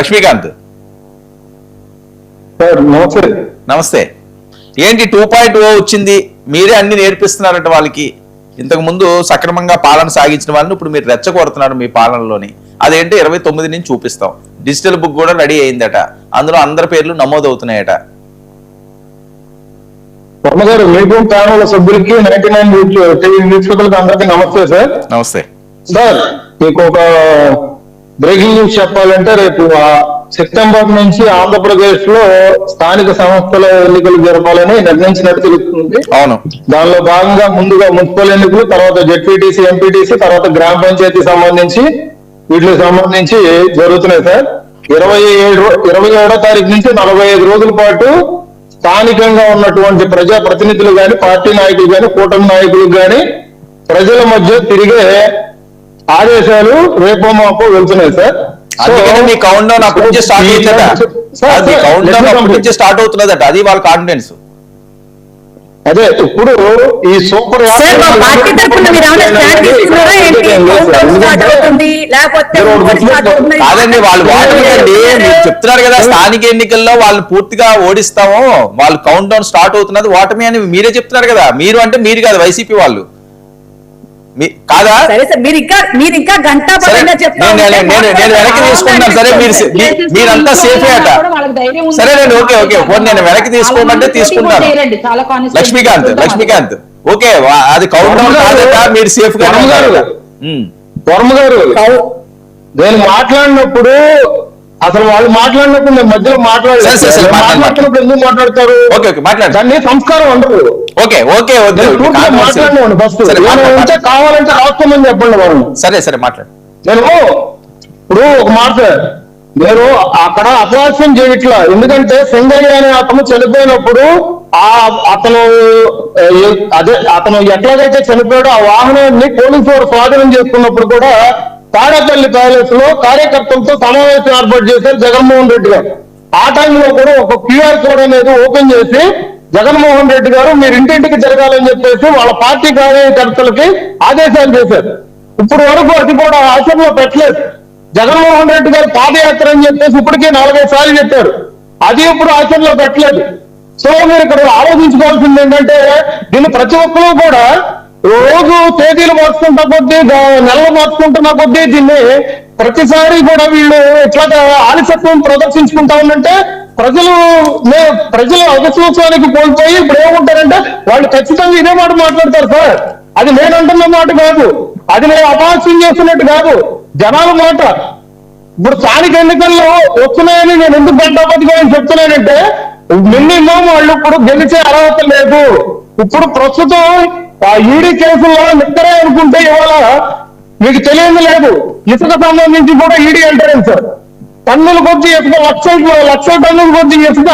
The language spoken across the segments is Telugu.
లక్ష్మీకాంత్ సార్ నమస్తే. నమస్తే. ఏంటి 2.0 వచ్చింది, మీరే అన్ని నేర్పిస్తున్నారంట వాళ్ళకి. ఇంతకు ముందు సక్రమంగా పాలన సాగించిన వాళ్ళని ఇప్పుడు మీరు రెచ్చగొడుతున్నారు మీ పాలనలోని. అదేంటి 29 నుంచి చూపిస్తాం. డిజిటల్ బుక్ కూడా రెడీ అయిందట, అందులో అందరి పేర్లు నమోదవుతున్నాయట. వర్మ గారు, మీకు ప్యానల్ సభ్యులకి 99 వీక్షకులకు అందరికీ నమస్తే సార్. నమస్తే సార్. మీకు ఒక బ్రేకింగ్ న్యూస్ చెప్పాలంటే, రేపు సెప్టెంబర్ నుంచి ఆంధ్రప్రదేశ్ లో స్థానిక సంస్థల ఎన్నికలు జరపాలని నిర్ణయించినట్టు తెలుస్తుంది. అవును. దానిలో భాగంగా ముందుగా మున్సిపల్ ఎన్నికలు, తర్వాత జెడ్పీటీసీ, ఎంపీటీసీ, తర్వాత గ్రామ పంచాయతీ సంబంధించి వీటికి సంబంధించి జరుగుతున్నాయి సార్. 27వ తారీఖు నుంచి 45 రోజుల పాటు స్థానికంగా ఉన్నటువంటి ప్రజా ప్రతినిధులు గాని, పార్టీ నాయకులు గాని, కూటమి నాయకులు గాని ప్రజల మధ్య తిరిగే ఆదేశాలు రేపో మాపో వెళ్తున్నాయి సార్. మీ కౌంట్ డౌన్ అప్పటి నుంచి స్టార్ట్ అవుతుందట, అది కౌంట్ డౌన్ అప్పటి నుంచి స్టార్ట్ అవుతున్నదట, అది వాళ్ళ కాన్ఫిడెన్స్. అదే ఇప్పుడు ఈ సూపర్ కాదండి, వాళ్ళు వాటండి మీరు చెప్తున్నారు కదా, స్థానిక ఎన్నికల్లో వాళ్ళు పూర్తిగా ఓడిస్తాము, వాళ్ళు కౌంట్ డౌన్ స్టార్ట్ అవుతున్నది ఓటమి అని మీరే చెప్తున్నారు కదా. మీరు అంటే మీరు కాదు, వైసీపీ వాళ్ళు కాదా? మీరు ఇంకా గంట నేను వెనక్కి తీసుకుంటాను. సరే మీరంతా సేఫే అట. సరే నేను ఓకే నేను వెనక్కి తీసుకోమంటే తీసుకుంటాను. లక్ష్మీకాంత్ ఓకే, అది కౌంట్ డౌన్ కాదట, మీరు సేఫ్ గా వర్మ గారు. నేను మాట్లాడినప్పుడు అసలు వాళ్ళు మాట్లాడినప్పుడు నేను మధ్యలో మాట్లాడుతున్నప్పుడు ఎందుకు మాట్లాడతారు? దాన్ని సంస్కారం ఉండదు. మాట్లాడినాను ఫస్ట్. కావాలంటే రాసుకోమని చెప్పండి వాళ్ళు. సరే మాట్లాడు. నేను ఇప్పుడు ఒక మాట, నేను అక్కడ అపహాస్యం చేయట్లా. ఎందుకంటే సింగయ్య అనే అతను చనిపోయినప్పుడు అతను ఎట్లాగైతే చనిపోయాడో ఆ వాహనాన్ని పోలీసు వారు స్వాధీనం చేసుకున్నప్పుడు కూడా తాడేపల్లి ప్యాలెస్ లో కార్యకర్తలతో సమావేశం ఏర్పాటు చేశారు జగన్మోహన్ రెడ్డి గారు. ఆ టైంలో కూడా ఒక క్యూఆర్ కోడ్ అనేది ఓపెన్ చేసి జగన్మోహన్ రెడ్డి గారు మీరు ఇంటింటికి జరగాలని చెప్పేసి వాళ్ళ పార్టీ కార్యకర్తలకి ఆదేశాలు చేశారు. ఇప్పుడు వరకు అది కూడా ఆచరణలో పెట్టలేదు. జగన్మోహన్ రెడ్డి గారు పాదయాత్ర అని చెప్పేసి ఇప్పటికే 45 సార్లు చెప్పారు, అది ఇప్పుడు ఆచరణలో పెట్టలేదు. సో మీరు ఇక్కడ ఆలోచించుకోవాల్సింది ఏంటంటే, దీన్ని ప్రతి ఒక్కరూ కూడా రోజు తేదీలు మార్చుకుంటా కొద్దీ, నెలలు మార్చుకుంటున్న కొద్దీ దీన్ని ప్రతిసారి కూడా వీళ్ళు ఇట్లా ఆలస్యత్వం ప్రదర్శించుకుంటా ఉందంటే ప్రజలు అవిశ్వాసానికి కోల్పోయి ఇప్పుడు ఏముంటారంటే వాళ్ళు ఖచ్చితంగా ఇదే మాట మాట్లాడతారు సార్. అది నేను అంటున్న మాట కాదు, అది నేను అపహాస్యం చేస్తున్నట్టు కాదు, జనాల మాట. ఇప్పుడు స్థానిక ఎన్నికల్లో వస్తున్నాయని నేను ఎందుకు గంటాపతిగా చెప్తున్నానంటే, మినిమం వాళ్ళు ఇప్పుడు గెలిచే అర్హత లేదు. ఇప్పుడు ప్రస్తుతం ఆ ఈడీ కేసుల్లో నిక్కరే అనుకుంటే ఇవాళ మీకు తెలియదు లేదు. ఇసుక సంబంధించి కూడా ఈడీ అంటారు సార్. టన్నుల కొద్ది ఇసుక, లక్షల టన్నుల కొద్ది ఇసుక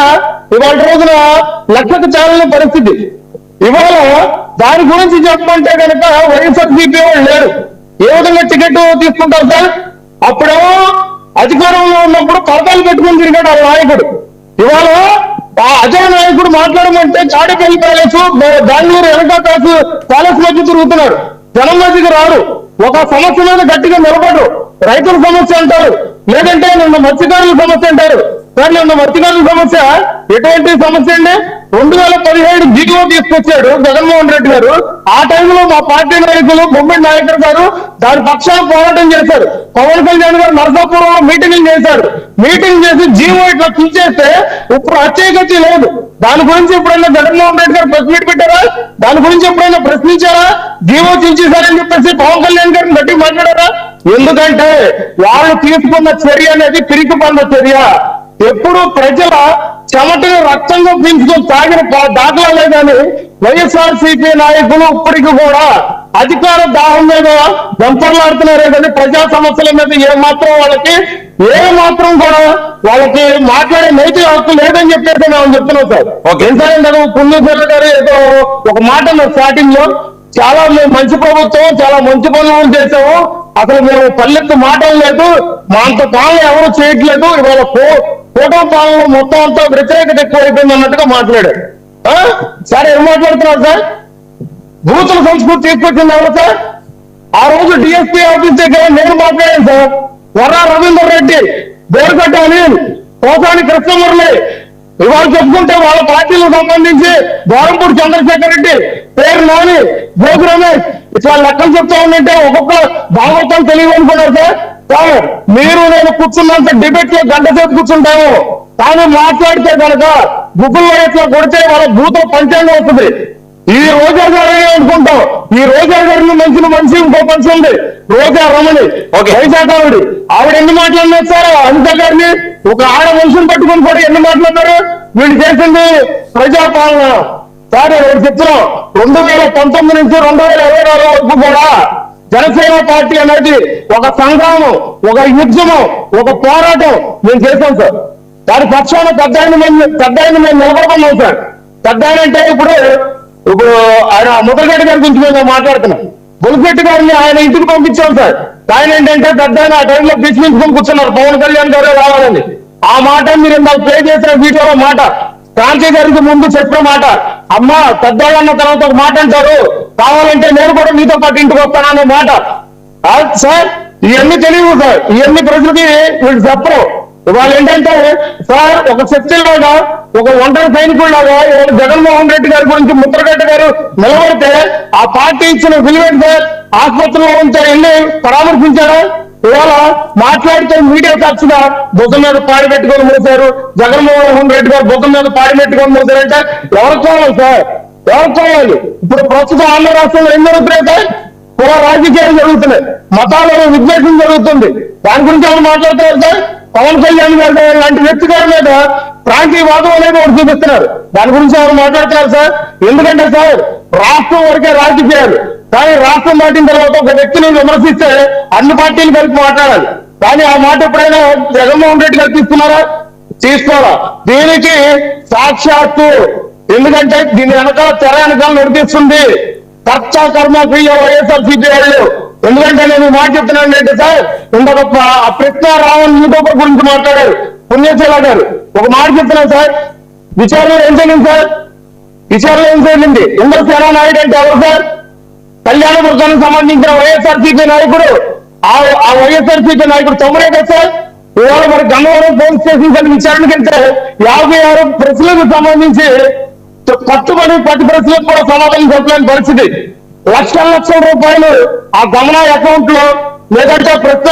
ఇవాళ రోజున లక్షకు చాలని పరిస్థితి. ఇవాళ దాని గురించి చెప్పమంటే కనుక వైఎస్ఆర్సీపీ వాళ్ళు లేరు. ఏ విధంగా టికెట్ తీసుకుంటారు సార్? అప్పుడేమో అధికారంలో ఉన్నప్పుడు పథకాలు పెట్టుకుని తిరిగాడు ఆ నాయకుడు. ఇవాళ ఆ అజయ్ నాయకుడు మాట్లాడమంటే తాడేపల్లి ప్యాలెస్, బెంగళూరు ఎలకాకాసు ప్యాలెస్ మధ్య తిరుగుతున్నాడు. జనం మధ్యకి రాడు. ఒక సమస్య మీద గట్టిగా నిలబడరు. రైతుల సమస్య అంటారు, లేదంటే నిన్న మత్స్యకారుల సమస్య అంటారు. కానీ నిన్న మత్స్యకారుల సమస్య ఎటువంటి సమస్య అండి? 2017 జీవో తీసుకొచ్చాడు జగన్మోహన్ రెడ్డి గారు. ఆ టైంలో మా పార్టీ నాయకులు బొమ్మడి నాయకుడు గారు దాని పక్షాన్ని పోరాటం చేశారు. పవన్ కళ్యాణ్ గారు నరసాపురంలో మీటింగ్లు చేశారు. మీటింగ్ చేసి జీవో ఇట్లా తీసేస్తే ఇప్పుడు అత్యగతి లేదు. దాని గురించి ఎప్పుడైనా జగన్మోహన్ రెడ్డి గారు ప్రెస్ మీట్ పెట్టారా? దాని గురించి ఎప్పుడైనా ప్రశ్నించారా? జీవో తీసేశారని చెప్పేసి పవన్ కళ్యాణ్ గారిని గట్టి మాట్లాడారా? ఎందుకంటే వాళ్ళు తీసుకున్న చర్య అనేది పిరికి పంద చర్య. ఎప్పుడు ప్రజల చెమటను రక్తంగా పీల్చుకొని తాగిన దాఖలాలే కానీ వైఎస్ఆర్సీపీ నాయకులు ఇప్పటికి కూడా అధికార దాహం మీద దంపర్లాడుతున్నారే కానీ ప్రజా సమస్యల మీద ఏమాత్రం కూడా వాళ్ళకి మాట్లాడే నైతిక హక్కు లేదని చెప్పేసి మేము చెప్తున్నాం సార్. ఏంటంటే పుణ్యశర్మ గారు ఏదో ఒక మాట స్టార్టింగ్ లో చాలా మంచి ప్రభుత్వం, చాలా మంచి పనులు చేసాము, అసలు మేము పల్లెత్తు మాటలు లేదు, మా అంత పాలన ఎవరు చేయట్లేదు, ఇవాళ ఫోటో పాలన మొత్తం అంతా వ్యతిరేకత ఎక్కువైపోయింది అన్నట్టుగా మాట్లాడారు. సార్ ఏం మాట్లాడుతున్నారు సార్? భూతుల సంస్కృతి తీసుకొచ్చింది ఎవరు సార్? ఆ రోజు డిఎస్పీ ఆఫీస్ దగ్గర నేను మాట్లాడాను సార్. వర్రా రవీందర్ రెడ్డి బోరగడ్డ అనిల్, పోసాని కృష్ణమురళి, ఇవాళ చెప్పుకుంటే వాళ్ళ పార్టీలకు సంబంధించి బోరంపూడి చంద్రశేఖర్ రెడ్డి, పేరు నాని, జోగి రమేష్, ఇట్లా లెక్కలు చెప్తా ఉందంటే ఒక్కొక్క భాగవతం తెలియనుకున్నారు సార్. సార్ మీరు నేను కూర్చున్నంత డిబేట్ లో గంట సేపు కూర్చుంటాము, కానీ మాట్లాడితే కనుక గుగ్గుల్లో ఇట్లా కొడితే వాళ్ళ భూతం పంచాంగం వస్తుంది. ఈ రోజా గారు అనుకుంటాం, ఈ రోజా గారిని మంచి మనిషి ఇంకో మనిషి ఉంది, రోజా రమణి, వైశాఖ ఆవిడ ఎన్ని మాట్లాడినారు సార్ అనిత గారిని, ఒక ఆడ మనిషిని పట్టుకుని కూడా ఎన్ని మాట్లాడినారు. వీళ్ళు చేసింది ప్రజాపాలన సార్. చెప్తున్నాం 2019 నుంచి 2024 వరకు కూడా జనసేన పార్టీ అనేది ఒక సంగ్రామం, ఒక యుద్ధమం, ఒక పోరాటం మేము చేశాం సార్. దాని పక్షాన పెద్ద ఆయన మేము నిలబడుతున్నాం సార్. పెద్ద ఆయన అంటే ఇప్పుడు ఆయన ముద్రగడ్డ గారి గురించి మేము మాట్లాడుతున్నాం. బొలిపెట్టి గారిని ఆయన ఇంటికి పంపించాం సార్. ఆయన ఏంటంటే పెద్ద ఆయన ఆ టైంలో పిలిపించుకొని కూర్చున్నారు, పవన్ కళ్యాణ్ గారు రావాలని. ఆ మాట మీరు ఇందాక ప్లే చేసిన వీడియోలో మాట, క్రాంతి గారికి ముందు చెప్పిన మాట, అమ్మ పెద్దవాళ్ళు అన్న తర్వాత ఒక మాట అంటారు, కావాలంటే నేను కూడా మీతో పాటు ఇంటికి వస్తాననే మాట. సార్ ఇవన్నీ తెలియవు సార్, ఇవన్నీ ప్రజలకి వీళ్ళు చెప్పరు. ఇవాళ ఏంటంటే సార్ ఒక శక్తుల్లాగా, ఒక ఒంటరి సైనికుల్లాగా ఇవాళ జగన్మోహన్ రెడ్డి గారి గురించి ముద్రగడ్డ గారు నిలబడితే ఆ పార్టీ ఇచ్చిన విలువేంటి సార్? ఆసుపత్రిలో ఉంటే వెళ్ళి పరామర్శించారా? ఇవాళ మాట్లాడితే మీడియా సాక్షిగా బుద్ధం మీద పాడి పెట్టుకొని మోసారు, జగన్మోహన్ రెడ్డి గారు బుద్ధం మీద పాడి పెట్టుకొని మోసారంటే ఎవరికి కావాలి సార్? ఎవరికి కావాలి? ఇప్పుడు ప్రస్తుతం ఆంధ్ర రాష్ట్రంలో ఏం జరుగుతున్నాయి సార్? కుల రాజకీయాలు జరుగుతున్నాయి, మతాలలో విద్వేషం జరుగుతుంది. దాని గురించి ఎవరు మాట్లాడుతున్నారు సార్? పవన్ కళ్యాణ్ గారు లాంటి వ్యక్తి గారి మీద ప్రాంతీయవాదం అనేది ఒకటి చూపిస్తున్నారు. దాని గురించి ఎవరు మాట్లాడుతున్నారు సార్? ఎందుకంటే సార్ రాష్ట్రం వరకే రాజకీయాలు, కానీ రాష్ట్రం దాటిన తర్వాత ఒక వ్యక్తిని విమర్శిస్తే అన్ని పార్టీలు కలిపి మాట్లాడాలి. కానీ ఆ మాట ఎప్పుడైనా జగన్మోహన్ రెడ్డి గారు తీసుకున్నారా? తీసుకోవాలా? దీనికి సాక్షాత్తు, ఎందుకంటే దీని వెనకాల తెర వెనకాల నడిపిస్తుంది కర్త కర్మ క్రియ వైఎస్ఆర్సీపీ వాళ్ళు. ఎందుకంటే నేను మాట చెప్తున్నాను అంటే సార్, ఇంకొక ఆ ప్రశ్న రావణ్ యూట్యూబర్ గురించి మాట్లాడారు పుణ్యశీల గారు. ఒక మాట చెప్తున్నాను సార్, విచారణ ఏం చేయండి సార్? విచారణ ఏం చేయండి? ఇంద్రసేన నాయుడు అంటే ఎవరు సార్? కళ్యాణదుర్గానికి సంబంధించిన వైఎస్ఆర్సీపీ నాయకుడు. ఆ వైఎస్ఆర్సీపీ నాయకుడు తమ్ముడే కదా సార్. ఇవాళ మరి గన్నవరం పోలీస్ స్టేషన్ కానీ విచారణకి వెళ్తే 56 ప్రశ్నలకు సంబంధించి కట్టుబడి 10 ప్రశ్నలకు కూడా సమాధానం చెప్పలేని పరిస్థితి. లక్షల రూపాయలు ఆ గమన అకౌంట్ లో లేదంటే